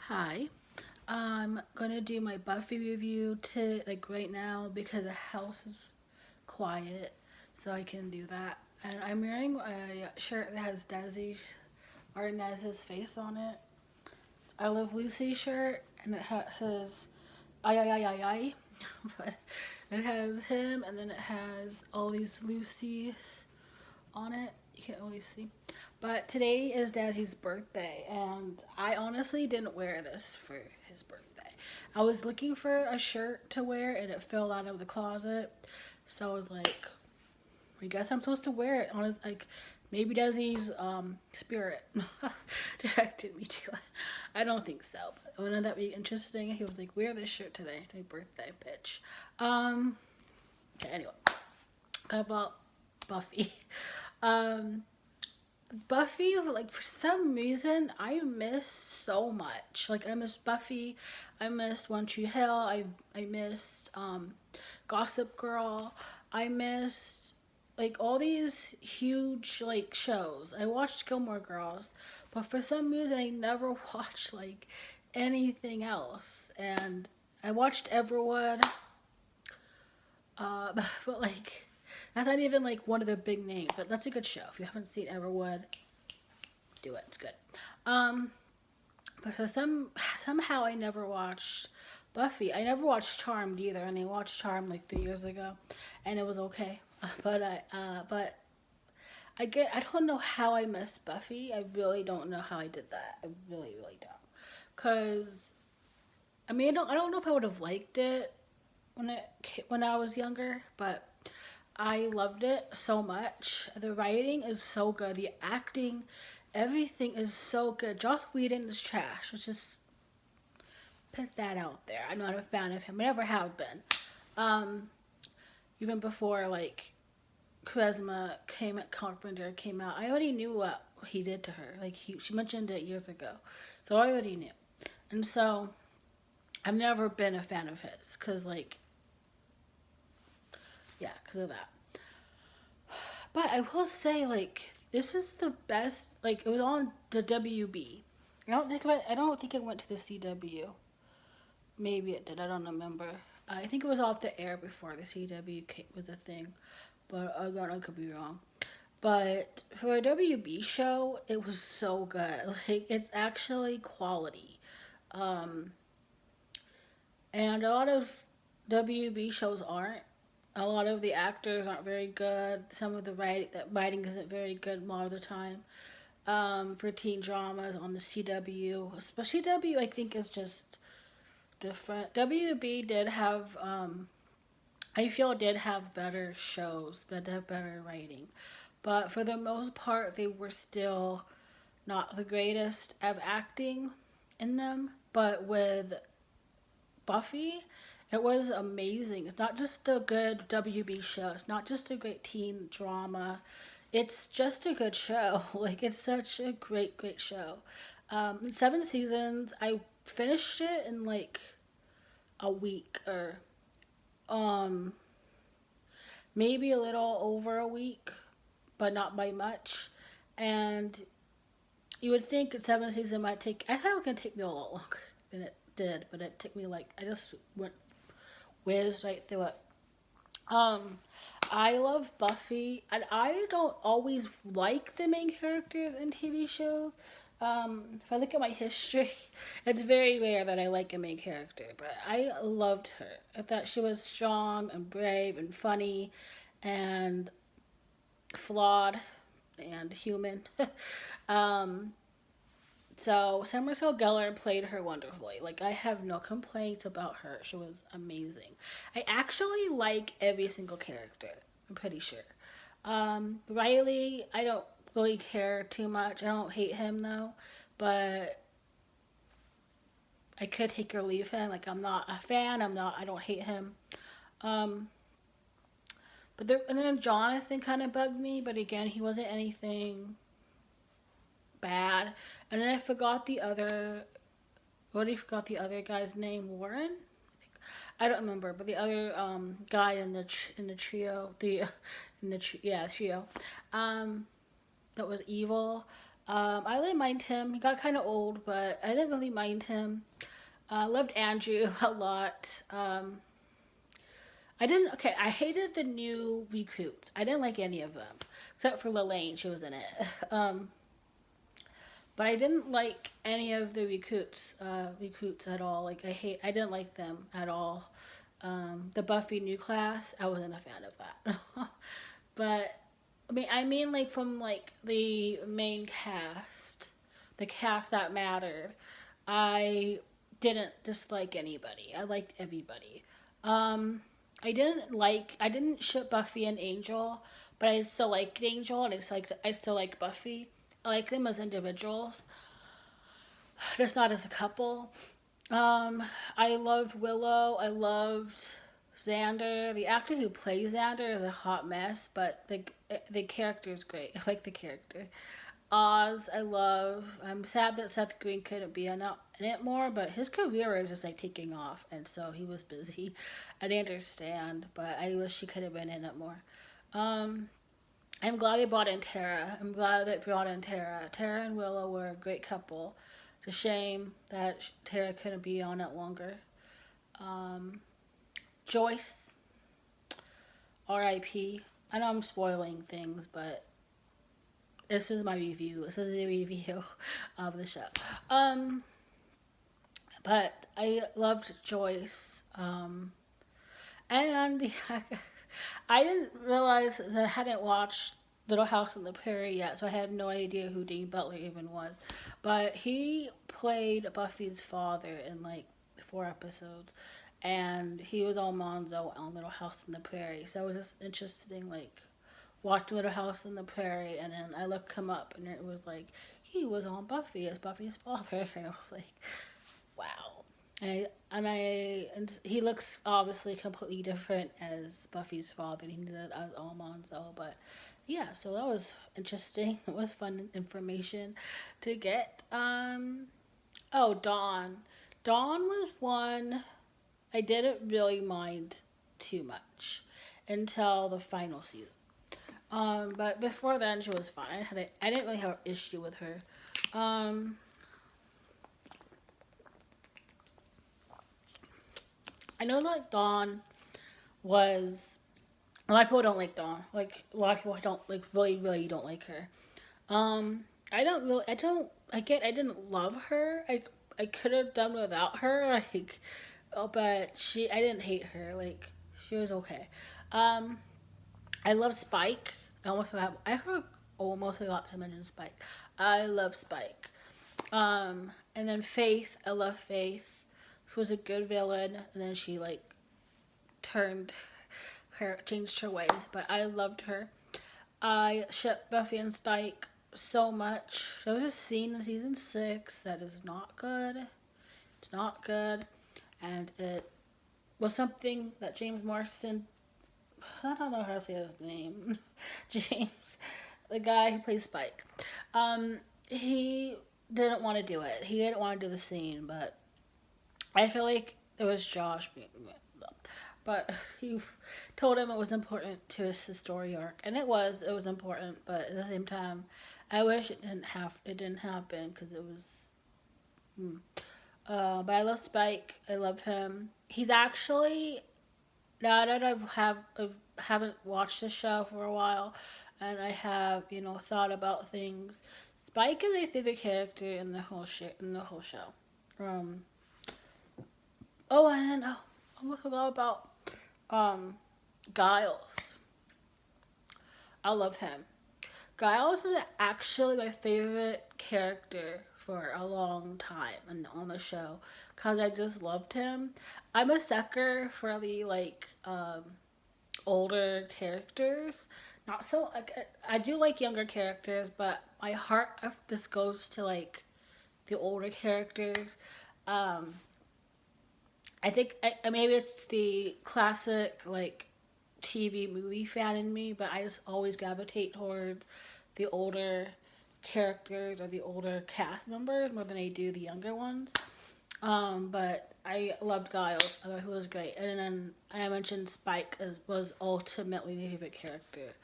Hi. I'm gonna do my Buffy review to right now because the house is quiet, so I can do that. And I'm wearing a shirt that has Desi's or Nez's face on it. I Love Lucy shirt, and says I. But it has him, and then it has all these Lucy's on it. You can't really see. But today is Daddy's birthday, and I honestly didn't wear this for his birthday. I was looking for a shirt to wear, and it fell out of the closet. So I was like, I guess I'm supposed to wear it on his, maybe Desi's spirit directed me to it. I don't think so. But wouldn't that be interesting? He was like, wear this shirt today, my birthday, bitch. Okay, anyway, about Buffy. Um, Buffy, like for some reason, I miss so much. Like I miss Buffy, I missed One Tree Hill, I missed Gossip Girl, I missed like all these huge like shows. I watched Gilmore Girls, but for some reason I never watched like anything else. And I watched Everwood, but like that's not even like one of the big names. But that's a good show. If you haven't seen Everwood, do it. It's good. Um, but for somehow I never watched Buffy. I never watched Charmed either, and I watched Charmed like 3 years ago, and it was okay. But I don't know how I missed Buffy. I really don't know how I did that. I really don't. Cause I mean I don't know if I would have liked it when I was younger, but I loved it so much. The writing is so good. The acting, everything is so good. Joss Whedon is trash. Let's just put that out there. I'm not a fan of him. I never have been. Um, Even before like Carpenter came out, I already knew what he did to her. She mentioned it years ago, so I already knew. And so I've never been a fan of his because yeah, because of that. But I will say, this is the best. Like, it was on the WB. I don't think it went to the CW. Maybe it did. I don't remember. I think it was off the air before the CW was a thing, but I could be wrong. But for a WB show, it was so good. Like, it's actually quality. Um, and a lot of WB shows aren't. A lot of the actors aren't very good. Some of the writing isn't very good a lot of the time. For teen dramas on the CW, but CW I think is just different. WB did have I feel did have better shows, but have better writing. But for the most part, they were still not the greatest of acting in them. But with Buffy, it was amazing. It's not just a good WB show. It's not just a great teen drama. It's just a good show. Like it's such a great show. 7 seasons. I finished it in like a week or um maybe a little over a week, but not by much. And you would think 7 seasons might take. I thought it was gonna take me a lot longer than it did, but it took me like I just went whizzed right through it. Um, I love Buffy, and I don't always like the main characters in TV shows. If I look at my history, it's very rare that I like a main character, but I loved her. I thought she was strong and brave and funny and flawed and human. um, so Summersville Geller played her wonderfully. Like I have no complaints about her. She was amazing. I actually like every single character. I'm pretty sure. Riley, I don't really care too much. I don't hate him though, but I could take or leave him. Like I'm not a fan. I'm not. I don't hate him. Um, and then Jonathan kind of bugged me, but again, he wasn't anything bad. And then I forgot the other. What I forgot the other guy's name. Warren. I don't remember, but the other guy in the trio, the in the trio, that was evil. I didn't mind him. He got kind of old, but I didn't really mind him. I loved Andrew a lot. I didn't. Okay, I hated the new recruits. I didn't like any of them except for Lelaine. She was in it. Um, but I didn't like any of the recruits at all. Like I didn't like them at all. The Buffy new class, I wasn't a fan of that. But I mean, like from like the main cast, the cast that mattered. I didn't dislike anybody. I liked everybody. Um, I didn't ship Buffy and Angel, but I still liked Angel and I still like Buffy. I like them as individuals, just not as a couple. Um, I loved Willow. I loved Xander. The actor who plays Xander is a hot mess, but the character is great. I like the character. Oz, I love. I'm sad that Seth Green couldn't be in it more, but his career is just like taking off, and so he was busy. I understand, but I wish he could have been in it more. Um, I'm glad they brought in Tara. I'm glad they brought in Tara. Tara and Willow were a great couple. It's a shame that Tara couldn't be on it longer. Um, Joyce, R.I.P. I know I'm spoiling things, but this is my review. This is a review of the show. Um, but I loved Joyce. And I didn't realize that I hadn't watched Little House on the Prairie yet, so I had no idea who Dean Butler even was. But he played Buffy's father in like 4 episodes, and he was Almanzo on Little House on the Prairie. So I was just interested in like watching Little House on the Prairie, and then I looked him up, and it was like he was on Buffy as Buffy's father, and I was like, wow. And he looks obviously completely different as Buffy's father. He did it as Almanzo, but yeah. So that was interesting. It was fun information to get. Oh, Dawn. Dawn was one I didn't really mind too much until the final season. But before then, she was fine. I didn't really have an issue with her. Um, I know that Dawn was a lot of people don't like Dawn. Like a lot of people don't like really don't like her. I didn't love her. I could have done without her. Like, oh, but I didn't hate her. Like she was okay. Um, I love Spike. Almost forgot to mention Spike. I love Spike. And then Faith. I love Faith. She was a good villain, and then she like turned changed her ways. But I loved her. I ship Buffy and Spike so much. There was a scene in season 6 that is not good. It's not good, and it was something that James Marston. I don't know how to say his name. James, the guy who plays Spike. He didn't want to do it. He didn't want to do the scene, but I feel like it was Josh being, but he told him it was important to his story arc, and it was important, but at the same time, I wish it didn't happen because it was. But I love Spike. I love him. He's actually now that I haven't watched the show for a while, and I have thought about things. Spike is my favorite character in the whole show. Um. Oh, and then I almost forgot about Giles. I love him. Giles was actually my favorite character for a long time on the show because I just loved him. I'm a sucker for the older characters. Not so like I do like younger characters, but my heart of this goes to like the older characters. Um, I think maybe it's the classic like TV movie fan in me, but I just always gravitate towards the older characters or the older cast members more than I do the younger ones. But I loved Giles. I thought he was great. And then I mentioned Spike was ultimately my favorite character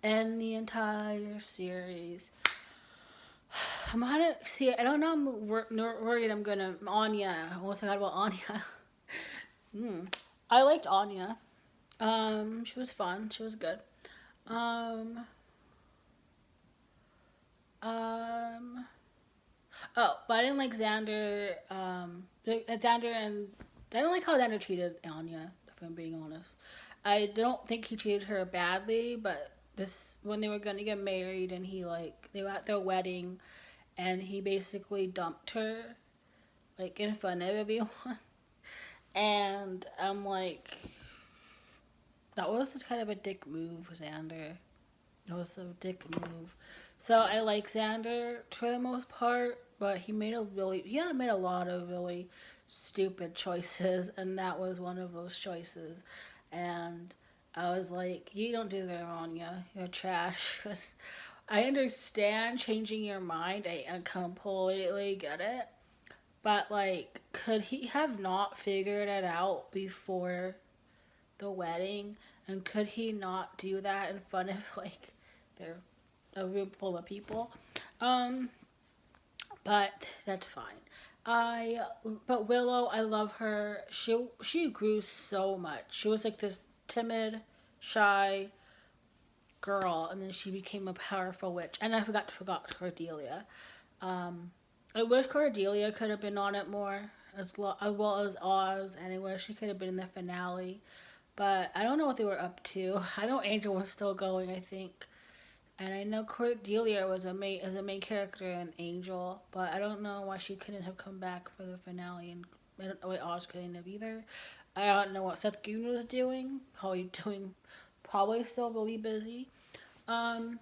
in the entire series. I'm gonna see. I don't know. I'm worried. I'm gonna Anya. I almost forgot about Anya. I liked Anya. She was fun. She was good. Um, um. Oh, but I didn't like Xander. Xander and I don't like how Xander treated Anya. If I'm being honest, I don't think he treated her badly. But this when they were gonna get married and he like they were at their wedding, and he basically dumped her like in front of everyone. And I'm like, that was kind of a dick move, Xander. It was a dick move. So I like Xander for the most part, but he had made a lot of really stupid choices, and that was one of those choices. And I was like, you don't do that, Anya. You're trash. 'Cause I understand changing your mind. I completely get it. But like, could he have not figured it out before the wedding? And could he not do that in front of like their a room full of people? Um, but that's fine. I but Willow, I love her. She grew so much. She was like this timid, shy girl, and then she became a powerful witch. And I forgot Cordelia. Um, I wish Cordelia could have been on it more, as well as Oz, and I wish she could have been in the finale. But I don't know what they were up to. I know Angel was still going, I think, and I know Cordelia was a main character in Angel, but I don't know why she couldn't have come back for the finale, and I don't know why Oz couldn't have either. I don't know what Seth Green was doing. Probably doing, probably still really busy. Um,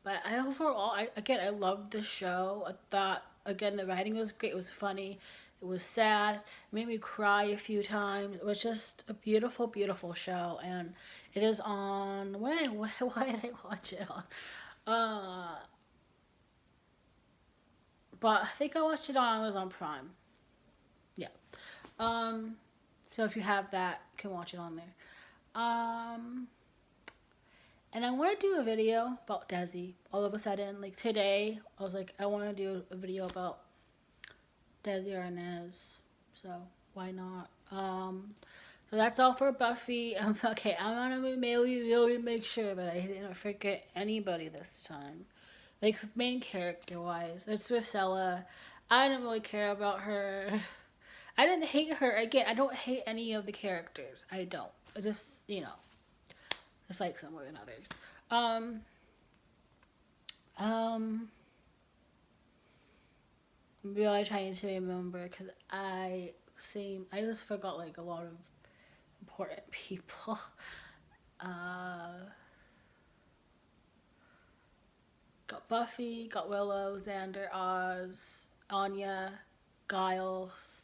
but I overall, I loved the show. I thought again the writing was great. It was funny. It was sad. It made me cry a few times. It was just a beautiful, beautiful show, and it is on. Why did I watch it on? Uh, but I think I watched it on Amazon Prime. Yeah. Um. So if you have that, you can watch it on there. And I want to do a video about Desi. All of a sudden, like today, I was like, I want to do a video about Desi Arnaz. So why not? So that's all for Buffy. Okay, I'm gonna really make sure that I didn't forget anybody this time. Like main character wise, it's Drusilla. I didn't really care about her. I didn't hate her. Again, I don't hate any of the characters. I don't. I just just like some more than others. Um, um, I'm really trying to remember because I just forgot like a lot of important people. Uh, got Buffy, got Willow, Xander, Oz, Anya, Giles,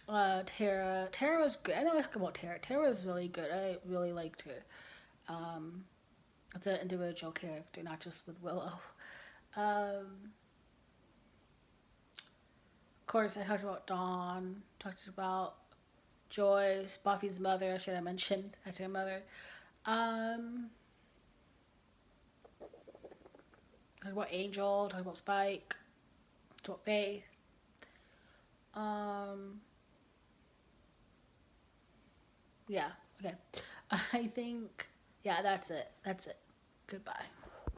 Tara. Tara was good. I know about Tara. Tara was really good. I really liked her. Um, as an individual character, not just with Willow. Um, of course, I talked about Dawn. Talked about Joyce, Buffy's mother. I should have mentioned that's her mother. Um, talked about Angel. Talked about Spike. Talked about Faith. Um, yeah. Okay. I think. Yeah, that's it. That's it. Goodbye.